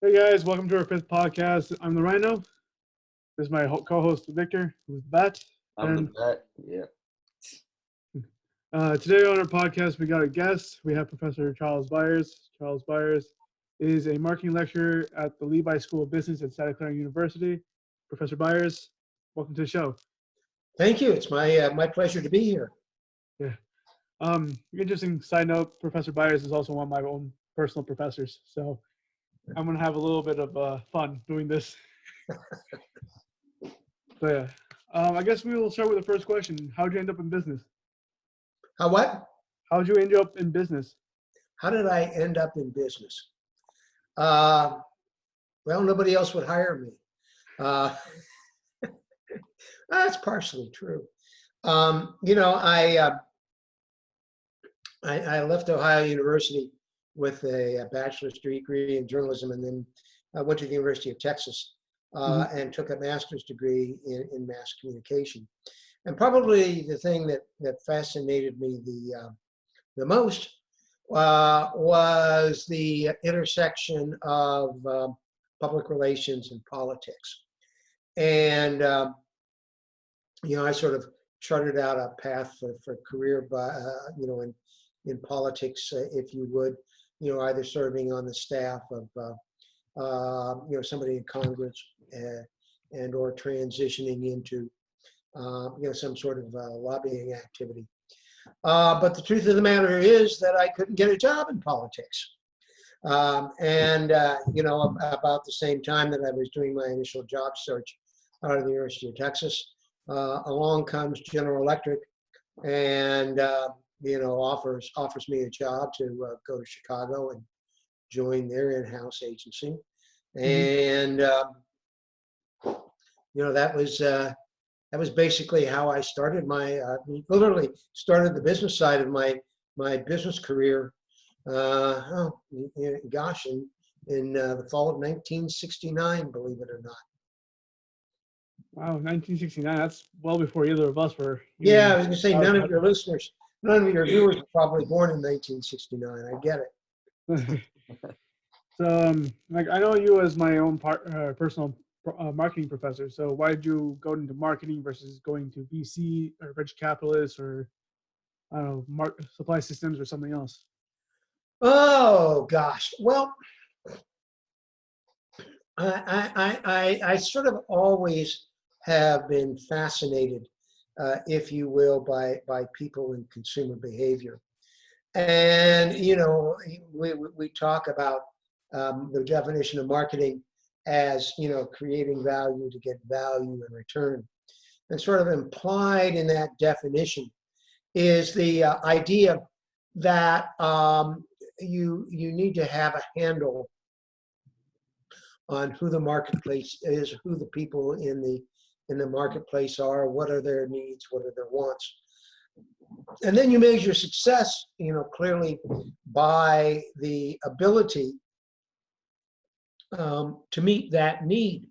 Hey guys, welcome to our fifth podcast. I'm the Rhino. This is my co-host Victor, who's the Bat. I'm the And bat. Yeah. today on our podcast, we got a guest. We have Professor Charles Byers. Charles Byers is a marketing lecturer at the Levi School of Business at Santa Clara University. Professor Byers, welcome to the show. Thank you. It's my pleasure to be here. Yeah. Interesting side note: Professor Byers is also one of my own personal professors, so I'm gonna have a little bit of fun doing this. So yeah, I guess we will start with the first question. How'd you end up in business? How what? How'd you end up in business? How did I end up in business? Well, nobody else would hire me. Uh, that's partially true. I left Ohio University with a bachelor's degree in journalism, and then I went to the University of Texas and took a master's degree in mass communication. And probably the thing that fascinated me the most was the intersection of public relations and politics. And I sort of charted out a path for career, in politics, if you would, either serving on the staff of somebody in Congress and or transitioning into some sort of lobbying activity. But the truth of the matter is that I couldn't get a job in politics. About the same time that I was doing my initial job search out of the University of Texas, along comes General Electric and offers me a job to go to Chicago and join their in-house agency. And that was basically how I started literally started the business side of my business career. In the fall of 1969, believe it or not. Wow, 1969. That's well before either of us were. Yeah, I was going to say none of your viewers were probably born in 1969. I get it. So, I know you as my own personal marketing professor. So, why did you go into marketing versus going to VC or venture capitalists or I don't know, supply systems or something else? Oh gosh, well, I sort of always have been fascinated, if you will, by people and consumer behavior. And we talk about the definition of marketing as creating value to get value in return. And sort of implied in that definition is the idea that you need to have a handle on who the marketplace is, who the people in the marketplace are, what are their needs, what are their wants. And then you measure success, clearly by the ability to meet that need.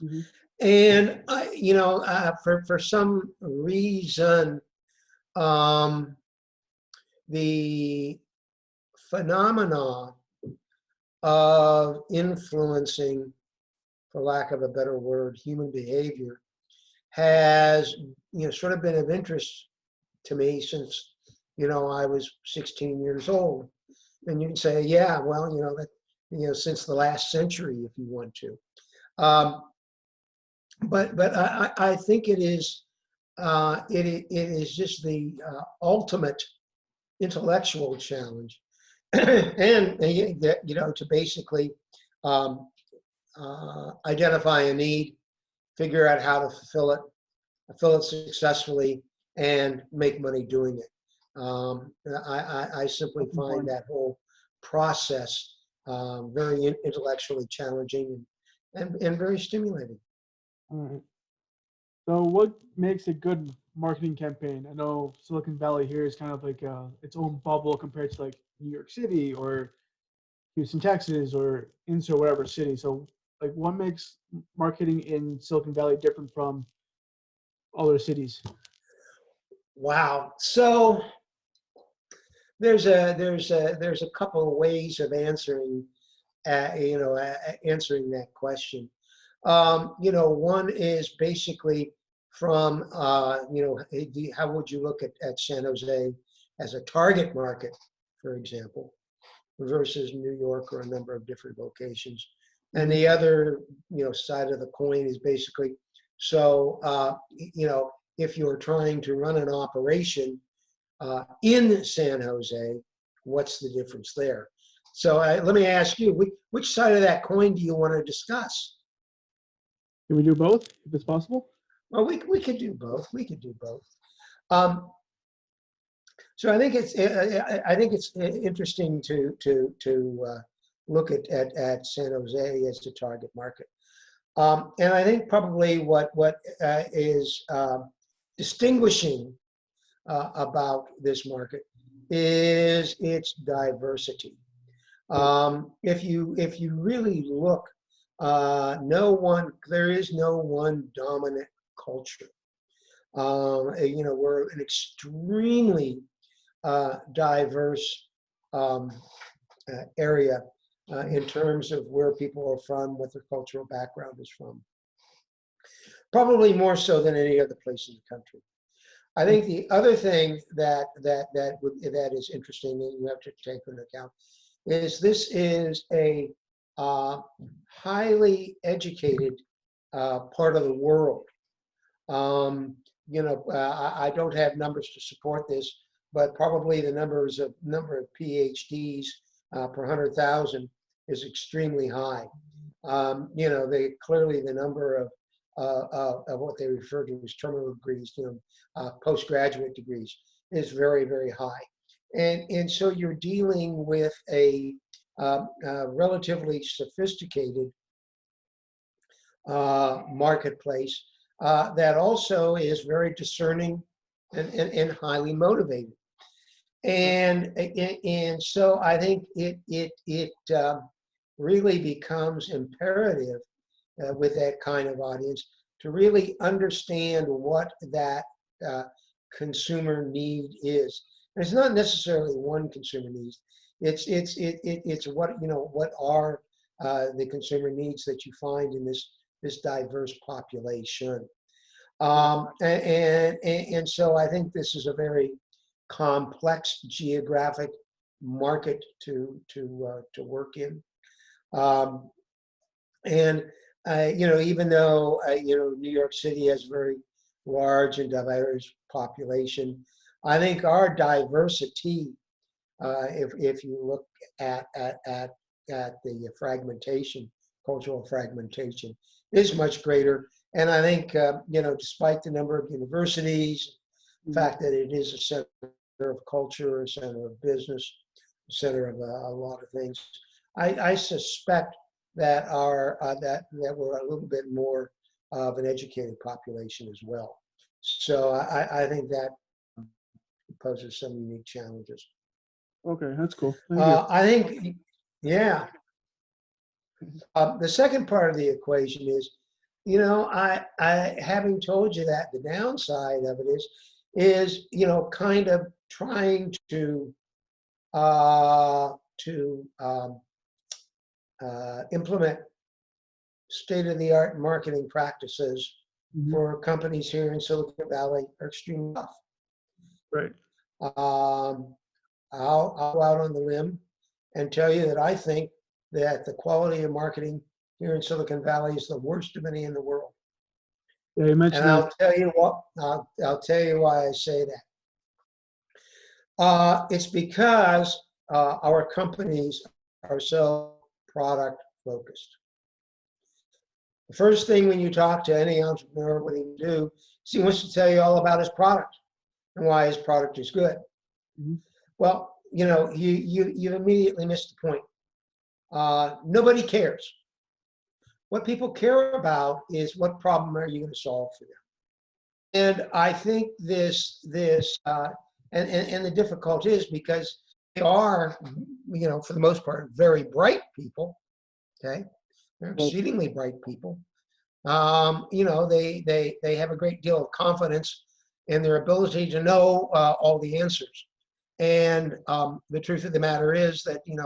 Mm-hmm. And for some reason, the phenomena of influencing, for lack of a better word, human behavior has sort of been of interest to me since I was 16 years old. And you can say, yeah, well, since the last century, if you want to. But I think it is just the ultimate intellectual challenge, and to basically identify a need, figure out how to fulfill it successfully, and make money doing it. I simply find that whole process very intellectually challenging and very stimulating. All right. So what makes a good marketing campaign? I know Silicon Valley here is kind of like its own bubble compared to like New York City or Houston, Texas, or Insta, whatever city. So like what makes marketing in Silicon Valley different from other cities? Wow. So there's a couple of ways of answering answering that question. One is basically from how would you look at San Jose as a target market, for example, versus New York or a number of different locations. And the other side of the coin is basically, so if you're trying to run an operation in San Jose, what's the difference there? So let me ask you, which side of that coin do you want to discuss? Can we do both if it's possible? Well, we could do both. We could do both. So I think it's interesting to look at San Jose as the target market, and I think probably what is distinguishing about this market is its diversity. If you really look, there is no one dominant culture. We're an extremely diverse area in terms of where people are from, what their cultural background is from. Probably more so than any other place in the country. I think the other thing that is interesting and you have to take into account is this is a highly educated part of the world. I don't have numbers to support this, but probably the number of PhDs per 100,000 is extremely high. Clearly the number of what they refer to as terminal degrees, postgraduate degrees, is very, very high. And so you're dealing with a relatively sophisticated marketplace that also is very discerning and highly motivated. And so I think it really becomes imperative with that kind of audience to really understand what that consumer need is. And it's not necessarily one consumer needs. It's what are the consumer needs that you find in this diverse population. And so I think this is a very complex geographic market to work in. Even though New York City has a very large and diverse population, I think our diversity, if you look at the fragmentation, cultural fragmentation, is much greater. And I think despite the number of universities, the fact that it is a center of culture, a center of business, a center of a lot of things, I suspect that we're a little bit more of an educated population as well. So I think that poses some unique challenges. Okay, that's cool. Thank you. I think, yeah. The second part of the equation is, I having told you that the downside of it is kind of trying to implement state-of-the-art marketing practices for companies here in Silicon Valley are extremely tough. Right. I'll go out on the limb and tell you that I think that the quality of marketing here in Silicon Valley is the worst of any in the world. Yeah, you mentioned and that. I'll tell you what. I'll tell you why I say that. It's because our companies are so product focused. The first thing when you talk to any entrepreneur, what he do is he wants to tell you all about his product and why his product is good. Well, you immediately missed the point. Nobody cares. What people care about is what problem are you going to solve for them. And I think this and the difficulty is because they are, for the most part, very bright people. Okay, they're exceedingly bright people. They have a great deal of confidence in their ability to know all the answers. And the truth of the matter is that, in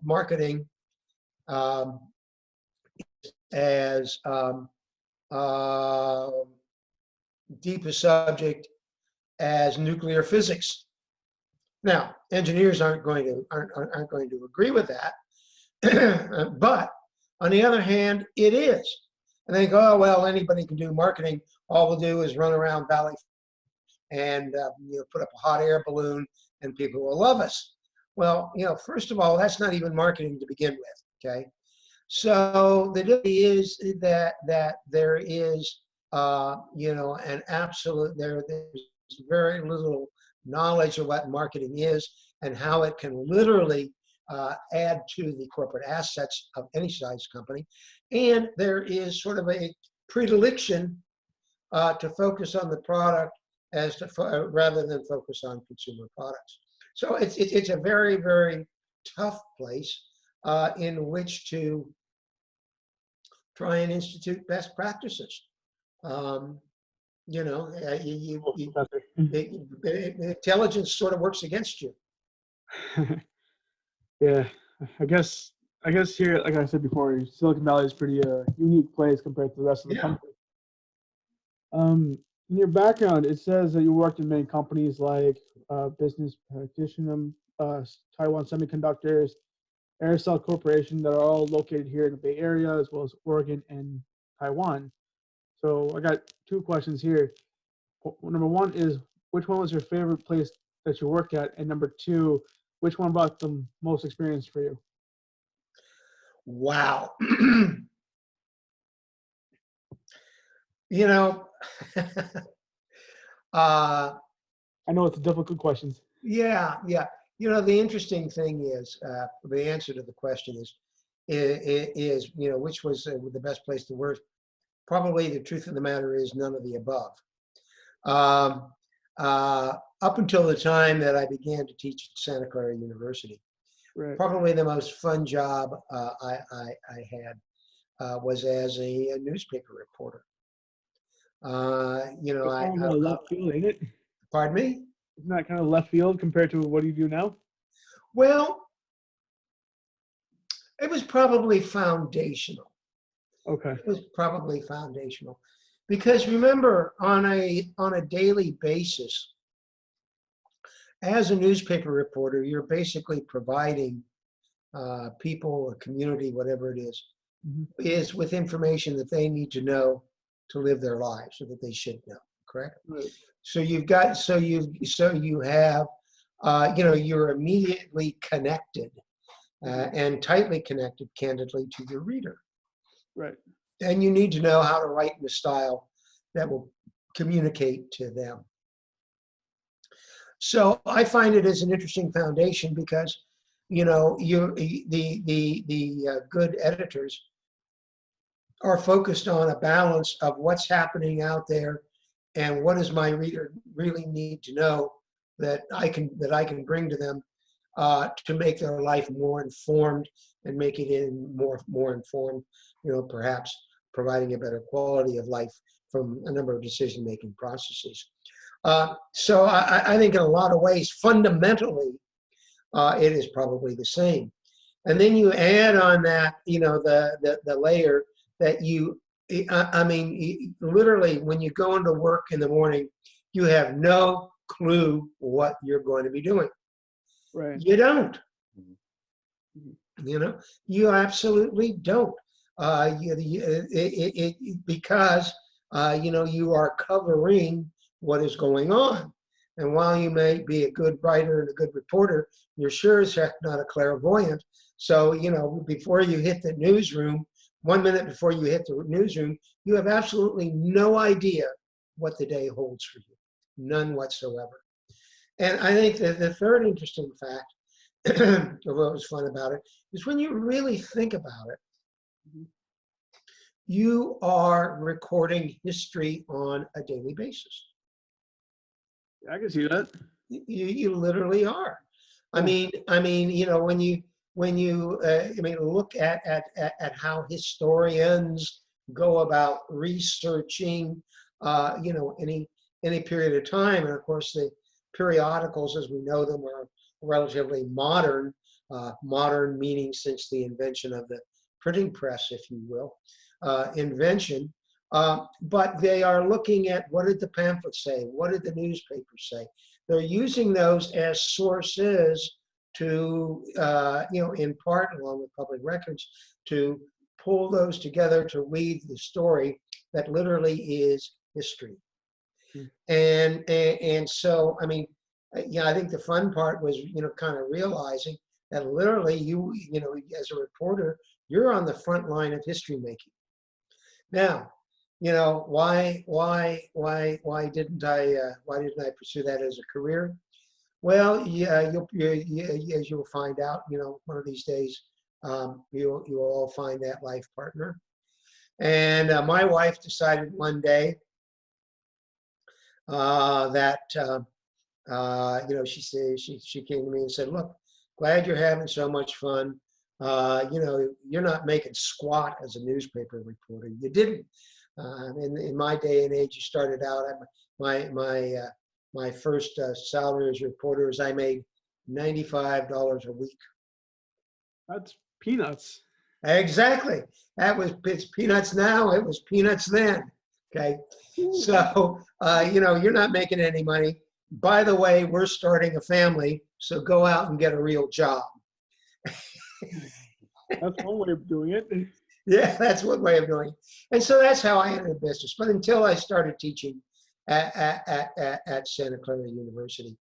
marketing, um, as uh, deep a subject as nuclear physics. Now, engineers aren't going to agree with that, but on the other hand, it is. And they go, oh well, anybody can do marketing. All we'll do is run around Valley and put up a hot air balloon, and people will love us. Well, first of all, that's not even marketing to begin with. Okay, so the difficulty is that there is an absolute there's very little knowledge of what marketing is and how it can literally add to the corporate assets of any size company. And there is sort of a predilection to focus on the product rather than focus on consumer products. So it's a very, very tough place in which to try and institute best practices. Intelligence sort of works against you. Yeah, I guess here, like I said before, Silicon Valley is pretty unique place compared to the rest of the country. In your background, it says that you worked in many companies like Business Practitioner, Taiwan Semiconductors, Aerosol Corporation, that are all located here in the Bay Area, as well as Oregon and Taiwan. So I got two questions here. Number one is, which one was your favorite place that you work at? And number two, which one brought the most experience for you? Wow. I know it's a difficult question. Yeah. The interesting thing is, the answer to the question is which was the best place to work? Probably the truth of the matter is none of the above. Up until the time that I began to teach at Santa Clara University, right, probably the most fun job I had was as a newspaper reporter. kind of left field, ain't it? Pardon me? Isn't that kind of left field compared to what do you do now? Well, it was probably foundational. Okay. It was probably foundational, because remember, on a daily basis, as a newspaper reporter, you're basically providing people, a community, whatever it is with information that they need to know to live their lives, or that they should know. Correct? Right. So you have you're immediately connected and tightly connected, candidly, to your reader. Right. And you need to know how to write in a style that will communicate to them. So I find it as an interesting foundation, because the good editors are focused on a balance of what's happening out there and what does my reader really need to know that I can bring to them to make their life more informed, and make it more informed, perhaps providing a better quality of life from a number of decision-making processes. So I think in a lot of ways, fundamentally, it is probably the same. And then you add on that, the layer that literally, when you go into work in the morning, you have no clue what you're going to be doing. Right. You don't. You absolutely don't. Because you are covering what is going on. And while you may be a good writer and a good reporter, you're sure as heck not a clairvoyant. So, before you hit the newsroom, 1 minute before you hit the newsroom, you have absolutely no idea what the day holds for you. None whatsoever. And I think that the third interesting fact of what was fun about it is, when you really think about it, you are recording history on a daily basis. I can see that. You literally are. I mean, when you look at how historians go about researching, any period of time, and of course periodicals as we know them are relatively modern, modern meaning since the invention of the printing press, if you will, invention. But they are looking at what did the pamphlets say? What did the newspapers say? They're using those as sources to, in part, along with public records, to pull those together to read the story that literally is history. And so, I mean, I think the fun part was, kind of realizing that literally you as a reporter, you're on the front line of history making. Now, why didn't I pursue that as a career? Well, yeah, as you'll find out, one of these days, you'll all find that life partner. And my wife decided one day that she said she came to me and said, "Look, glad you're having so much fun. You're not making squat as a newspaper reporter. You didn't. In my day and age, you started out at my first salary as a reporter is I made $95 a week." That's peanuts. Exactly. It's peanuts now. It was peanuts then. Okay. So, you're not making any money. By the way, we're starting a family, so go out and get a real job. That's one way of doing it. Yeah, that's one way of doing it. And so that's how I entered the business. But until I started teaching at Santa Clara University,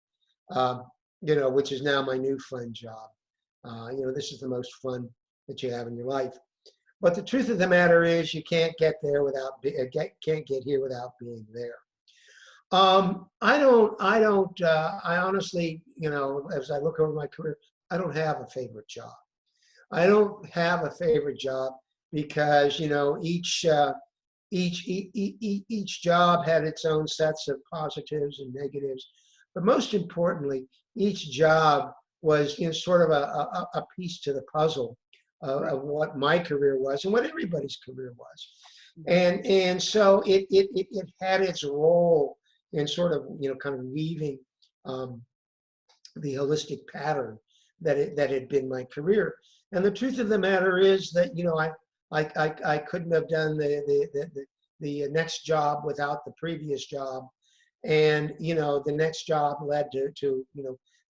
which is now my new fun job. This is the most fun that you have in your life. But the truth of the matter is, you can't get there without can't get here without being there. I honestly, as I look over my career, I don't have a favorite job. I don't have a favorite job because, each job had its own sets of positives and negatives. But most importantly, each job was, sort of a piece to the puzzle of what my career was and what everybody's career was. And so it had its role in sort of, kind of weaving the holistic pattern that had been my career. And the truth of the matter is that, I couldn't have done the next job without the previous job. And, the next job led to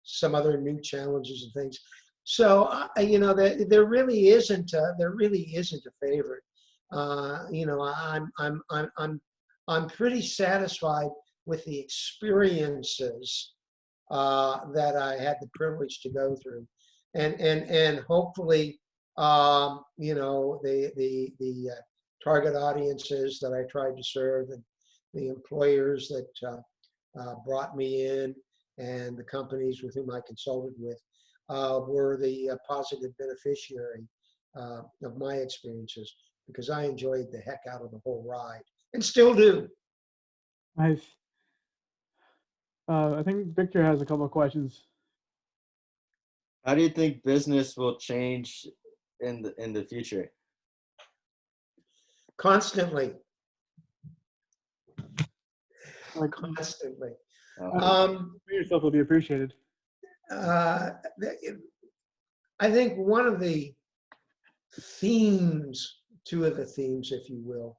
some other new challenges and things. So, there really isn't a favorite. I'm pretty satisfied with the experiences that I had the privilege to go through, and hopefully, the target audiences that I tried to serve, and the employers that brought me in, and the companies with whom I consulted with were the positive beneficiary of my experiences, because I enjoyed the heck out of the whole ride and still do. Nice. I think Victor has a couple of questions. How do you think business will change in the future? Constantly. Constantly. Yourself will be appreciated. I think one of the themes, two of the themes, if you will,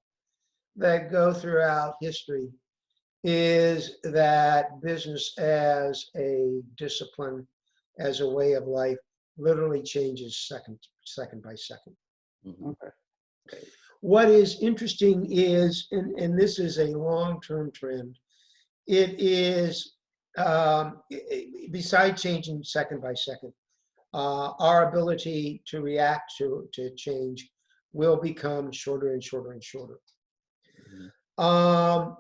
that go throughout history is that business as a discipline, as a way of life, literally changes second by second. Mm-hmm. Okay. What is interesting is, and this is a long-term trend, it is, besides changing second by second, our ability to react to change will become shorter and shorter and shorter. Mm-hmm.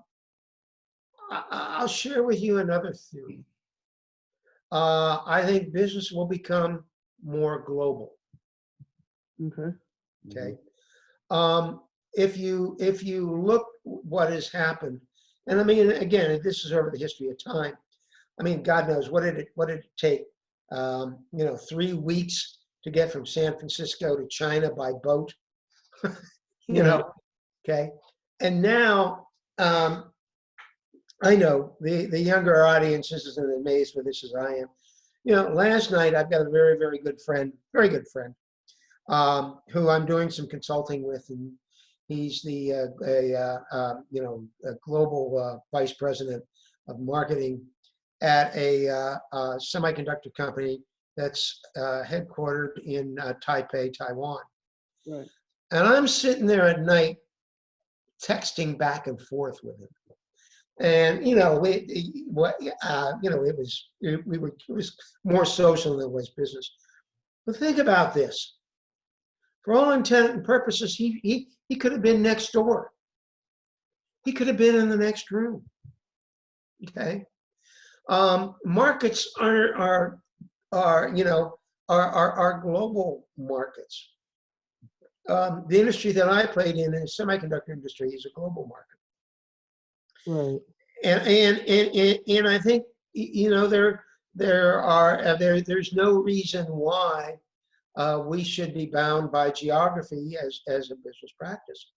I'll share with you another theory. I think business will become more global. Okay. Okay. If you look what has happened, and I mean, again, this is over the history of time. I mean, God knows, what did it take? 3 weeks to get from San Francisco to China by boat. Okay. And now, I know the younger audience isn't as amazed with this as I am. You know, last night I've got a very, very good friend, who I'm doing some consulting with, and he's the a global vice president of marketing at a semiconductor company that's headquartered in Taipei, Taiwan. Right. And I'm sitting there at night texting back and forth with him. And you know, it was more social than it was business. But think about this: for all intent and purposes, he could have been next door. He could have been in the next room. Okay, markets are global markets. The industry that I played in, the semiconductor industry, is a global market. Right. And I think, you know, there's no reason why we should be bound by geography as a business practice.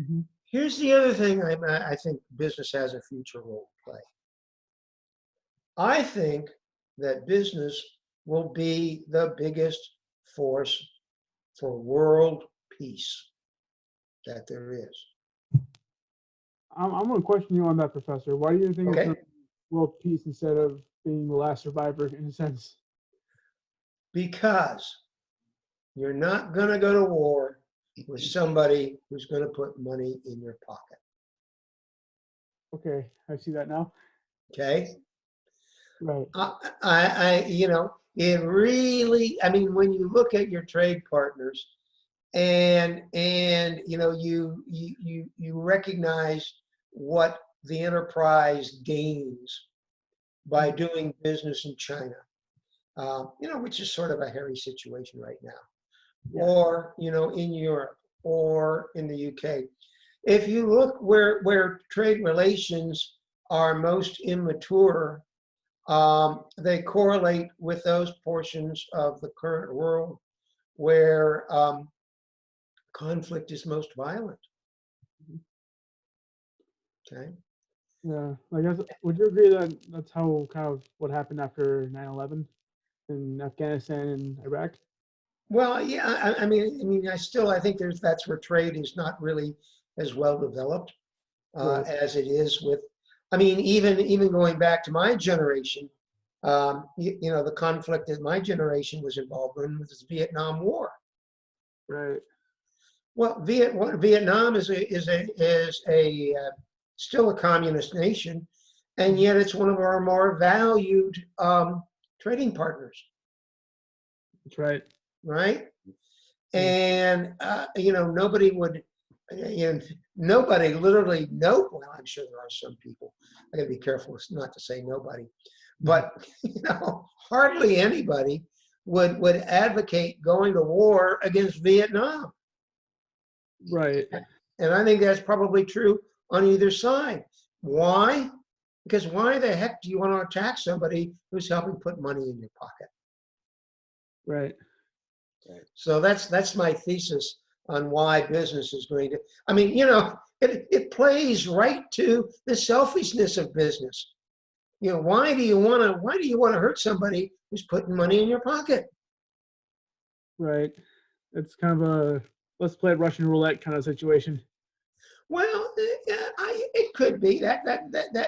Mm-hmm. Here's the other thing I think business has a future role to play. I think that business will be the biggest force for world peace that there is. I'm going to question you on that, Professor. Why do you think it's Okay. going to be world peace instead of being the last survivor in a sense? Because you're not going to go to war with somebody who's going to put money in your pocket. Okay, I see that now. Okay. Right. You know, it really, I mean, when you look at your trade partners and you know, you recognize what the enterprise gains by doing business in China, you know, which is sort of a hairy situation right now, Yeah. or, you know, in Europe or in the UK. If you look where trade relations are most immature, they correlate with those portions of the current world where conflict is most violent. Okay. Yeah. I guess, would you agree that that's how kind of what happened after 9/11 in Afghanistan and Iraq? Well, yeah. I mean, I think that's where trade is not really as well developed Right. as it is with. I mean, even going back to my generation, you know, the conflict that my generation was involved in was the Vietnam War. Right. Well, Vietnam is still a communist nation, and yet it's one of our more valued trading partners, That's right. right? Yeah. And you know, nobody would, you know, nobody, literally no. Well, I'm sure there are some people. I got to be careful not to say nobody, but you know, hardly anybody would advocate going to war against Vietnam. Right. And I think that's probably true on either side. Why? Because why the heck do you want to attack somebody who's helping put money in your pocket? Right. So that's my thesis on why business is going to. I mean, you know, it plays right to the selfishness of business. You know, why do you want to hurt somebody who's putting money in your pocket? Right. It's kind of a let's play Russian roulette kind of situation. Well, it could be that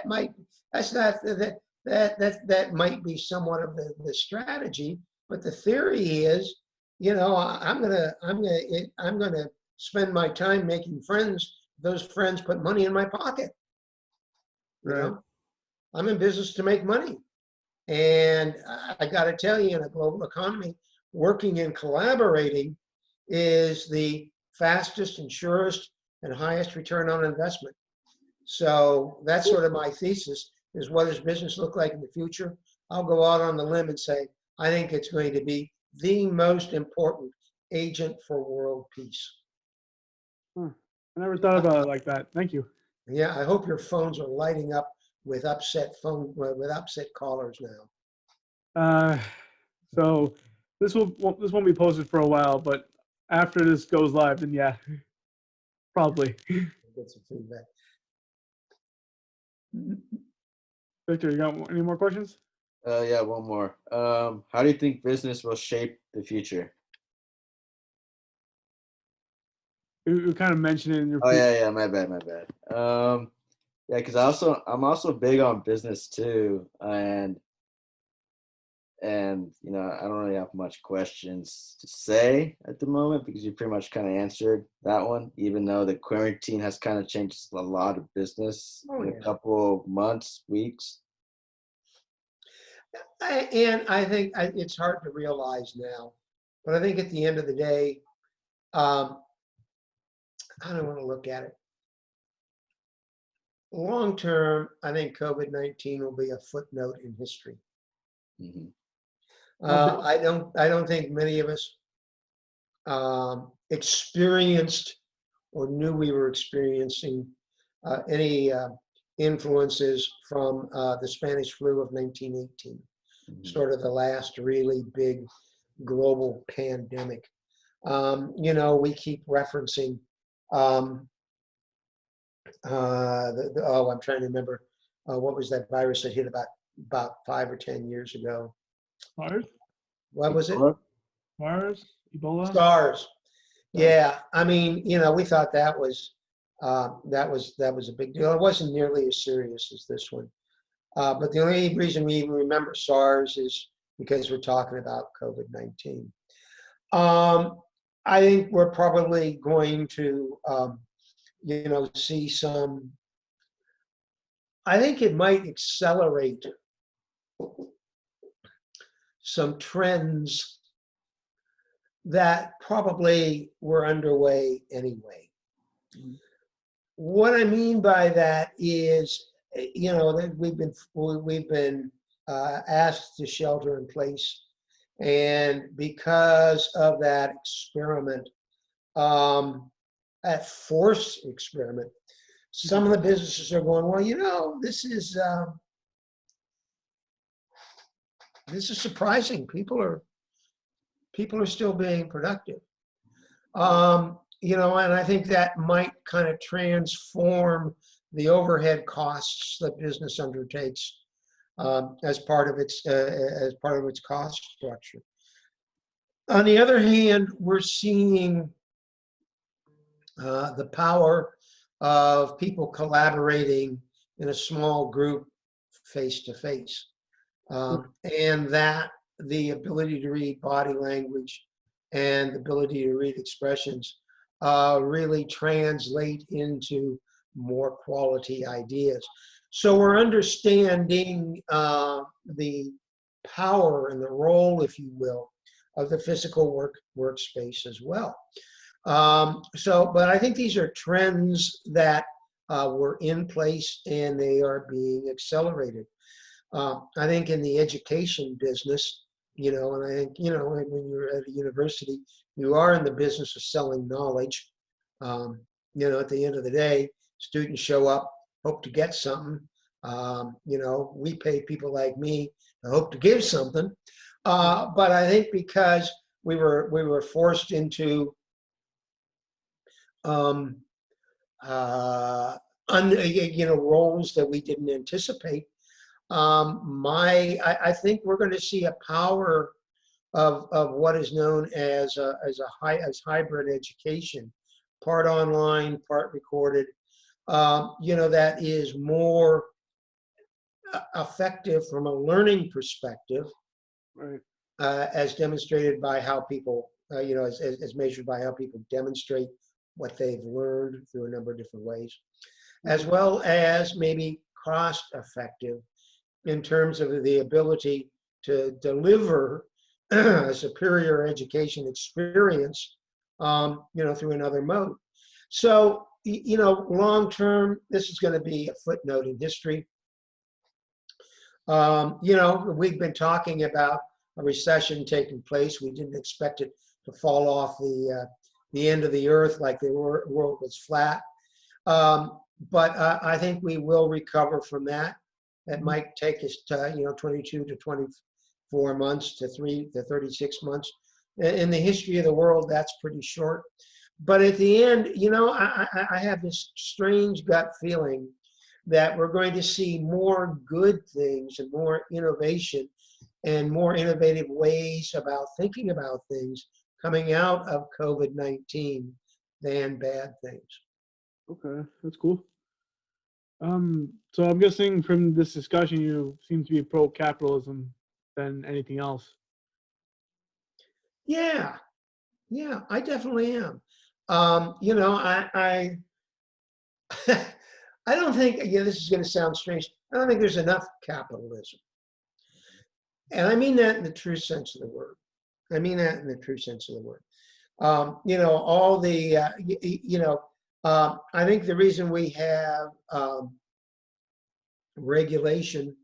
might that's not that might be somewhat of the strategy, but the theory is, you know, I'm gonna spend my time making friends. Those friends put money in my pocket. You Right. know, I'm in business to make money, and I got to tell you, in a global economy, working and collaborating is the fastest and surest and highest return on investment. So that's sort of my thesis, is what does business look like in the future? I'll go out on the limb and say, I think it's going to be the most important agent for world peace. Huh. I never thought about it like that. Thank you. Yeah, I hope your phones are lighting up with upset callers now. So this won't be posted for a while, but after this goes live, then yeah, probably. Get some feedback. Victor, you got any more questions? Yeah, one more. How do you think business will shape the future? You kind of mentioned it in your Oh yeah, my bad, my bad. Yeah, because I'm also big on business too, and I don't really have much questions to say at the moment because you pretty much kind of answered that one. Even though the quarantine has kind of changed a lot of business Oh, in a yeah. couple of months, weeks. And I think it's hard to realize now, but I think at the end of the day, um, I don't want to look at it. Long term, I think COVID-19 will be a footnote in history. Hmm. I don't think many of us experienced or knew we were experiencing any influences from the Spanish flu of 1918, sort of the last really big global pandemic. We keep referencing, I'm trying to remember, what was that virus that hit about 5 or 10 years ago? Myers, What was it? Myers, Ebola. SARS. Yeah, I mean, we thought that was a big deal. It wasn't nearly as serious as this one. But the only reason we even remember SARS is because we're talking about COVID-19. I think we're probably going to, see some. I think it might accelerate some trends that probably were underway anyway. What I mean by that is, that we've been asked to shelter in place, and because of that experiment, that forced experiment, some of the businesses are going, well, this is surprising. People are still being productive. And I think that might kind of transform the overhead costs that business undertakes as part of its cost structure. On the other hand, we're seeing the power of people collaborating in a small group face to face, and that the ability to read body language and the ability to read expressions really translate into more quality ideas. So we're understanding the power and the role, if you will, of the physical workspace as well. But I think these are trends that were in place and they are being accelerated. I think in the education business, and I think, when you're at a university, you are in the business of selling knowledge. At the end of the day, students show up, hope to get something. We pay people like me to hope to give something. But I think because we were forced into roles that we didn't anticipate. I think we're going to see a power of what is known as hybrid education, part online, part recorded. That is more effective from a learning perspective, Right. as demonstrated by how people, as measured by how people demonstrate what they've learned through a number of different ways, as well as maybe cost effective in terms of the ability to deliver a superior education experience, through another mode. So, long term, this is going to be a footnote in history. We've been talking about a recession taking place. We didn't expect it to fall off the end of the earth like the world was flat. But I think we will recover from that. It might take us to 22 to 24 months to 36 months. In the history of the world, that's pretty short. But at the end, I have this strange gut feeling that we're going to see more good things and more innovation and more innovative ways about thinking about things coming out of COVID-19 than bad things. Okay, that's cool. So I'm guessing from this discussion, you seem to be pro-capitalism than anything else. Yeah, I definitely am. You know, I I don't think, yeah, this is going to sound strange. I don't think there's enough capitalism. And I mean that in the true sense of the word. I mean that in the true sense of the word. You know, all the, I think the reason we have regulation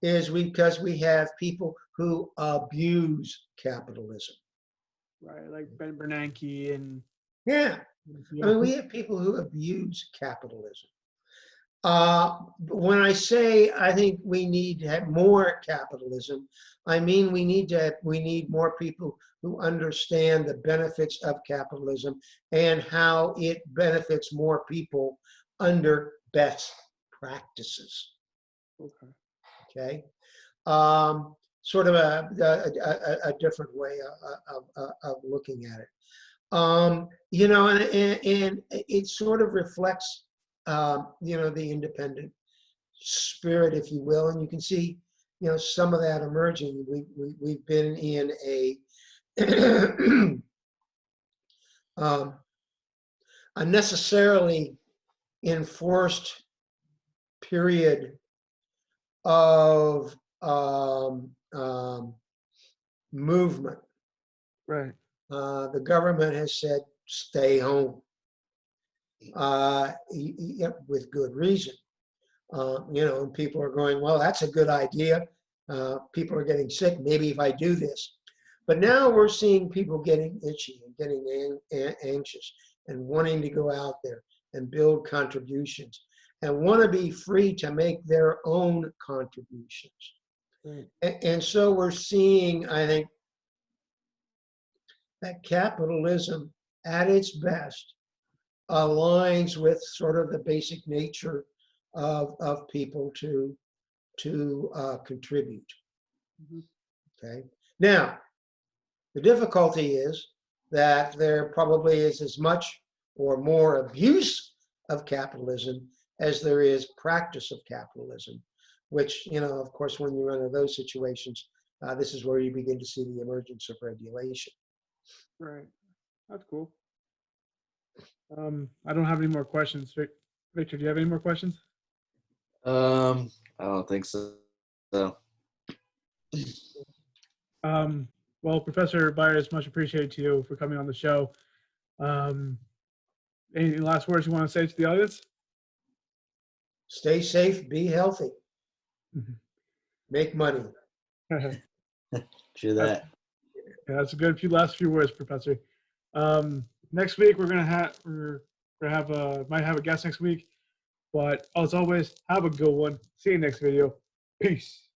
is because we have people who abuse capitalism. Right, like Ben Bernanke and Yeah. yeah. I mean, we have people who abuse capitalism. When I say I think we need to have more capitalism, I mean we need more people who understand the benefits of capitalism and how it benefits more people under best practices. Okay. Okay, sort of a different way of looking at it. You know, and it sort of reflects you know, the independent spirit, if you will, and you can see, you know, some of that emerging. We've been in a unnecessarily enforced period of movement. Right. The government has said, stay home, with good reason. You know, and people are going, well, that's a good idea. People are getting sick. Maybe if I do this. But now we're seeing people getting itchy and getting anxious and wanting to go out there and build contributions and want to be free to make their own contributions. Right. And so we're seeing, I think, that capitalism at its best aligns with sort of the basic nature of people to contribute. Mhm. Okay. Now, the difficulty is that there probably is as much or more abuse of capitalism as there is practice of capitalism, which, you know, of course, when you run into those situations, this is where you begin to see the emergence of regulation. Right. That's cool. I don't have any more questions. Victor, do you have any more questions? I don't think so. Well, Professor Byers, much appreciated to you for coming on the show. Any last words you want to say to the audience? Stay safe, be healthy, make money. True that. That's a good last few words, Professor. Next week we're gonna might have a guest next week, but as always, have a good one. See you next video. Peace.